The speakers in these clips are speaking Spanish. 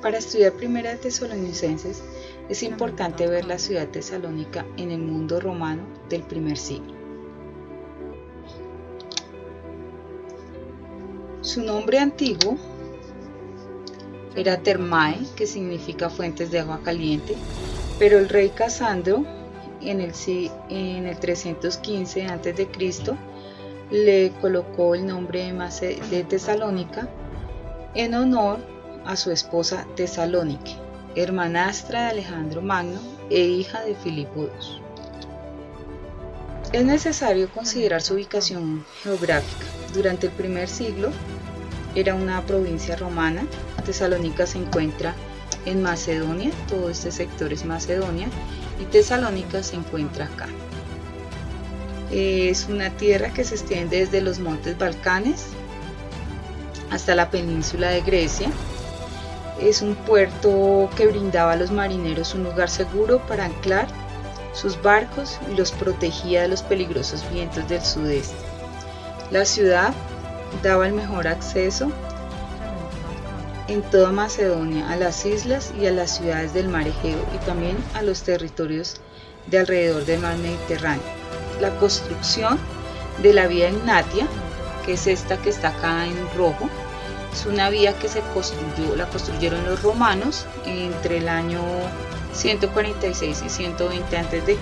Para estudiar Primera de Tesalonicenses es importante ver la ciudad tesalónica en el mundo romano del primer siglo. Su nombre antiguo era Thermae, que significa fuentes de agua caliente, pero el rey Casandro en el 315 a.C. le colocó el nombre de Tesalónica en honor a su esposa Tesalónique, hermanastra de Alejandro Magno e hija de Filipo II. Es necesario considerar su ubicación geográfica. Durante el primer siglo era una provincia romana. Tesalónica se encuentra en Macedonia, todo este sector es Macedonia, y Tesalónica se encuentra acá. Es una tierra que se extiende desde los montes Balcanes hasta la península de Grecia. Es un puerto que brindaba a los marineros un lugar seguro para anclar sus barcos y los protegía de los peligrosos vientos del sudeste. La ciudad daba el mejor acceso en toda Macedonia a las islas y a las ciudades del mar Egeo y también a los territorios de alrededor del mar Mediterráneo. La construcción de la vía Egnatia, que es esta que está acá en rojo, es una vía que la construyeron los romanos entre el año 146 y 120 a.C.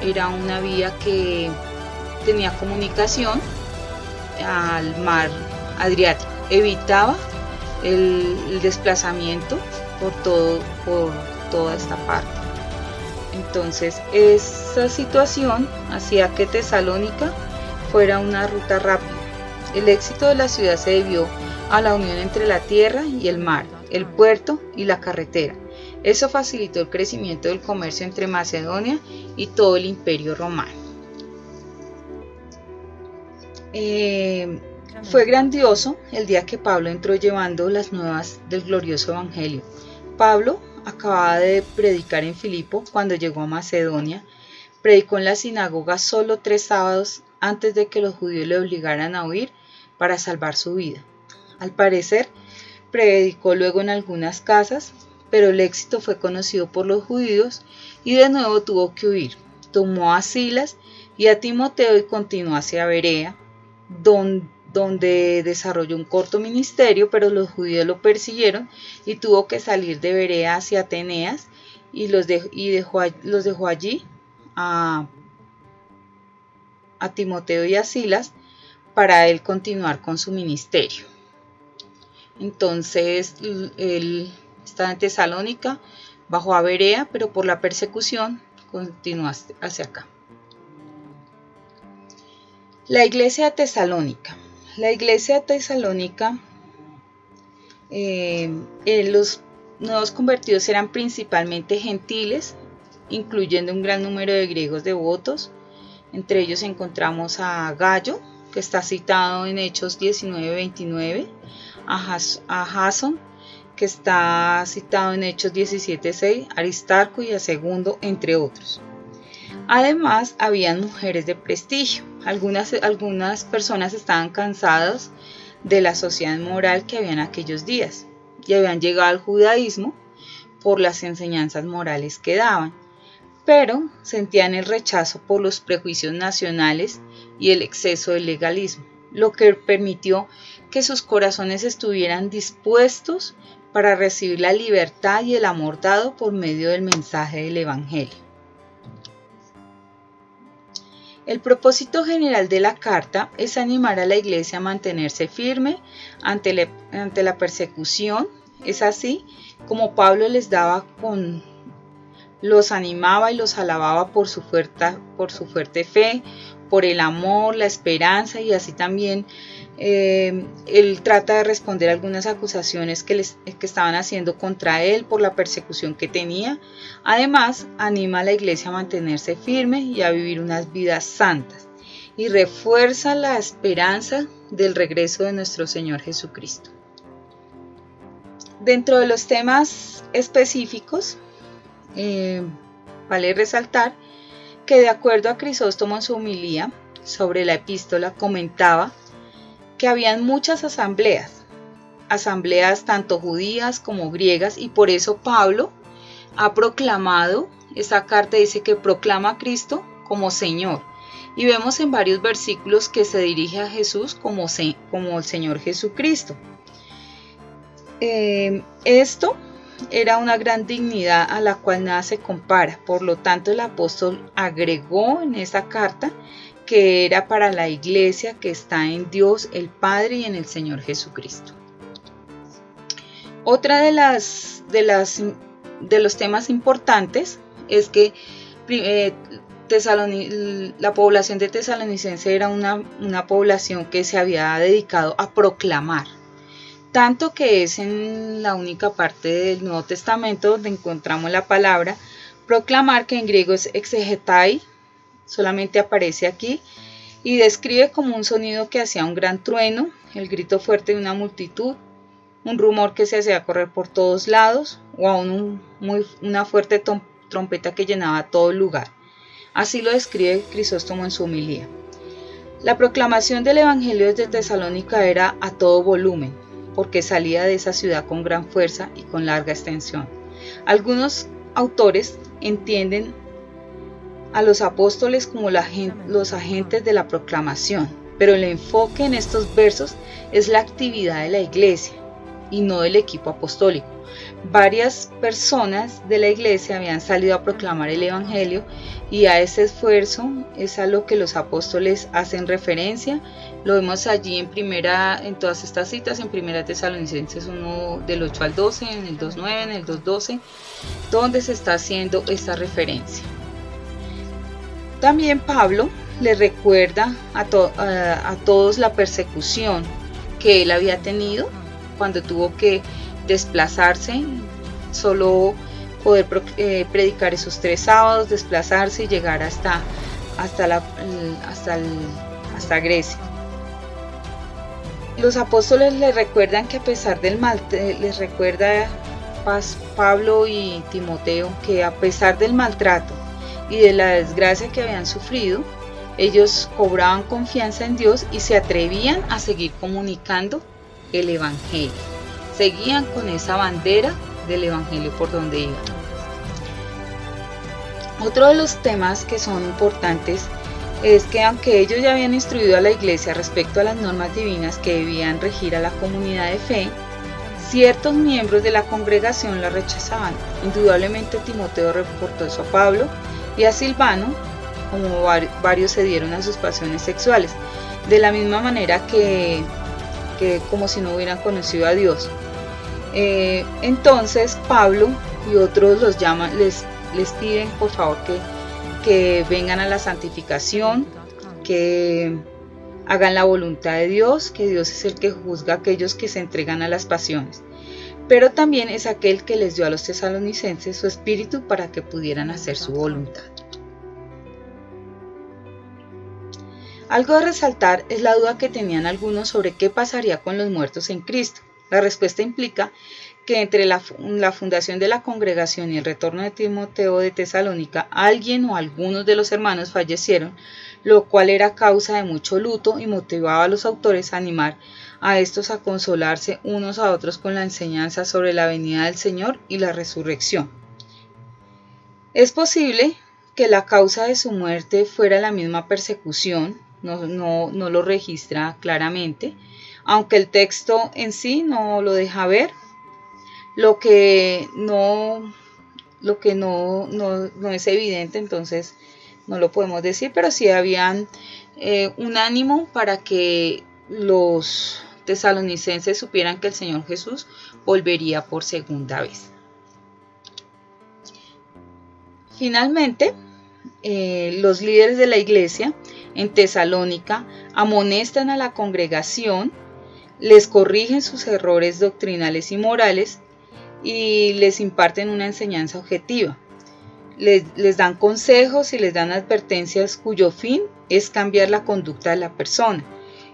Era una vía que tenía comunicación al mar Adriático, evitaba el desplazamiento por toda esta parte. Entonces esa situación hacía que Tesalónica fuera una ruta rápida. El éxito de la ciudad se debió a la unión entre la tierra y el mar, el puerto y la carretera. Eso facilitó el crecimiento del comercio entre Macedonia y todo el Imperio Romano. Fue grandioso el día que Pablo entró llevando las nuevas del glorioso Evangelio. Pablo acababa de predicar en Filipo cuando llegó a Macedonia. Predicó en la sinagoga solo 3 sábados antes de que los judíos le obligaran a huir para salvar su vida. Al parecer, predicó luego en algunas casas, pero el éxito fue conocido por los judíos y de nuevo tuvo que huir. Tomó a Silas y a Timoteo y continuó hacia Berea, donde desarrolló un corto ministerio, pero los judíos lo persiguieron y tuvo que salir de Berea hacia Atenas y los dejó allí a Timoteo y a Silas para él continuar con su ministerio. Entonces él estaba en Tesalónica, bajó a Berea, pero por la persecución continuó hacia acá. La iglesia de Tesalónica. La iglesia de Tesalónica, los nuevos convertidos eran principalmente gentiles, incluyendo un gran número de griegos devotos. Entre ellos encontramos a Gallo, que está citado en Hechos 19:29, a Jasón, que está citado en Hechos 17:6, Aristarco y a Segundo, entre otros. Además, habían mujeres de prestigio. Algunas personas estaban cansadas de la sociedad moral que había en aquellos días y habían llegado al judaísmo por las enseñanzas morales que daban, pero sentían el rechazo por los prejuicios nacionales y el exceso del legalismo, lo que permitió que sus corazones estuvieran dispuestos para recibir la libertad y el amor dado por medio del mensaje del Evangelio. El propósito general de la carta es animar a la iglesia a mantenerse firme ante la persecución. Es así como Pablo los animaba y los alababa por su fuerte fe, por el amor, la esperanza, y así también él trata de responder algunas acusaciones que estaban haciendo contra él por la persecución que tenía. Además, anima a la iglesia a mantenerse firme y a vivir unas vidas santas, y refuerza la esperanza del regreso de nuestro Señor Jesucristo. Dentro de los temas específicos, vale resaltar que, de acuerdo a Crisóstomo en su homilía sobre la epístola, comentaba que habían muchas asambleas. asambleas tanto judías como griegas, y por eso Pablo ha proclamado, esta carta dice que proclama a Cristo como Señor, y vemos en varios versículos que se dirige a Jesús como el Señor Jesucristo. Esto era una gran dignidad a la cual nada se compara. Por lo tanto, el apóstol agregó en esa carta que era para la iglesia que está en Dios el Padre y en el Señor Jesucristo. Otra de los temas importantes es que la población de Tesalonicense era una población que se había dedicado a proclamar. Tanto que es en la única parte del Nuevo Testamento donde encontramos la palabra proclamar, que en griego es exegetai, solamente aparece aquí, y describe como un sonido que hacía un gran trueno, el grito fuerte de una multitud, un rumor que se hacía correr por todos lados, o aún una fuerte trompeta que llenaba todo el lugar. Así lo describe Crisóstomo en su homilía. La proclamación del Evangelio desde Tesalónica era a todo volumen, porque salía de esa ciudad con gran fuerza y con larga extensión. Algunos autores entienden a los apóstoles como los agentes de la proclamación, pero el enfoque en estos versos es la actividad de la iglesia y no del equipo apostólico. Varias personas de la iglesia habían salido a proclamar el Evangelio, y a ese esfuerzo es a lo que los apóstoles hacen referencia. Lo vemos allí en todas estas citas, en 1 Tesalonicenses 1 del 8 al 12, en el 2.9, en el 2.12, donde se está haciendo esta referencia. También Pablo le recuerda a todos la persecución que él había tenido cuando tuvo que desplazarse, solo poder predicar esos 3 sábados, desplazarse y llegar hasta Grecia. Los apóstoles le recuerdan que a pesar del les recuerda Pablo y Timoteo que a pesar del maltrato y de la desgracia que habían sufrido, ellos cobraban confianza en Dios y se atrevían a seguir comunicando el Evangelio. Seguían con esa bandera del Evangelio por donde iban. Otro de los temas que son importantes es que aunque ellos ya habían instruido a la iglesia respecto a las normas divinas que debían regir a la comunidad de fe, ciertos miembros de la congregación la rechazaban. Indudablemente Timoteo reportó eso a Pablo y a Silvano, como varios cedieron a sus pasiones sexuales, de la misma manera que como si no hubieran conocido a Dios. Entonces Pablo y otros los llaman, les piden por favor que vengan a la santificación, que hagan la voluntad de Dios, que Dios es el que juzga a aquellos que se entregan a las pasiones, pero también es aquel que les dio a los tesalonicenses su espíritu para que pudieran hacer su voluntad. Algo de resaltar es la duda que tenían algunos sobre qué pasaría con los muertos en Cristo. La respuesta implica que entre la fundación de la congregación y el retorno de Timoteo de Tesalónica, alguien o algunos de los hermanos fallecieron, lo cual era causa de mucho luto y motivaba a los autores a animar a estos a consolarse unos a otros con la enseñanza sobre la venida del Señor y la resurrección. Es posible que la causa de su muerte fuera la misma persecución, no lo registra claramente, aunque el texto en sí no lo deja ver. Lo que no es evidente, entonces no lo podemos decir, pero sí habían un ánimo para que los tesalonicenses supieran que el Señor Jesús volvería por segunda vez. Finalmente, los líderes de la iglesia en Tesalónica amonestan a la congregación, les corrigen sus errores doctrinales y morales y les imparten una enseñanza objetiva. Les dan consejos y les dan advertencias cuyo fin es cambiar la conducta de la persona.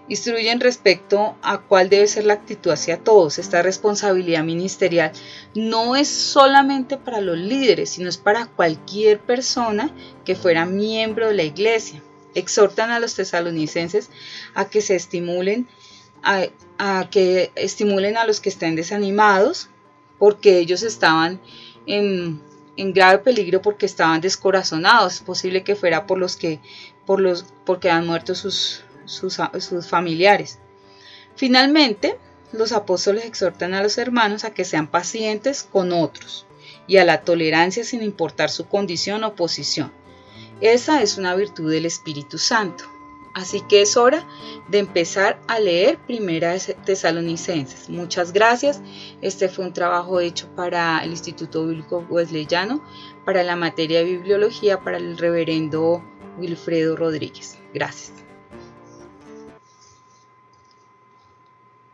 Instruyen respecto a cuál debe ser la actitud hacia todos. Esta responsabilidad ministerial no es solamente para los líderes, sino es para cualquier persona que fuera miembro de la iglesia. Exhortan a los tesalonicenses a que se estimulen a que estimulen a los que estén desanimados, porque ellos estaban en grave peligro, porque estaban descorazonados. Es posible que fuera porque han muerto sus familiares. Finalmente, los apóstoles exhortan a los hermanos a que sean pacientes con otros y a la tolerancia sin importar su condición o posición. Esa es una virtud del Espíritu Santo. Así que es hora de empezar a leer Primera de Tesalonicenses. Muchas gracias. Este fue un trabajo hecho para el Instituto Bíblico Wesleyano, para la materia de bibliología, para el reverendo Wilfredo Rodríguez. Gracias.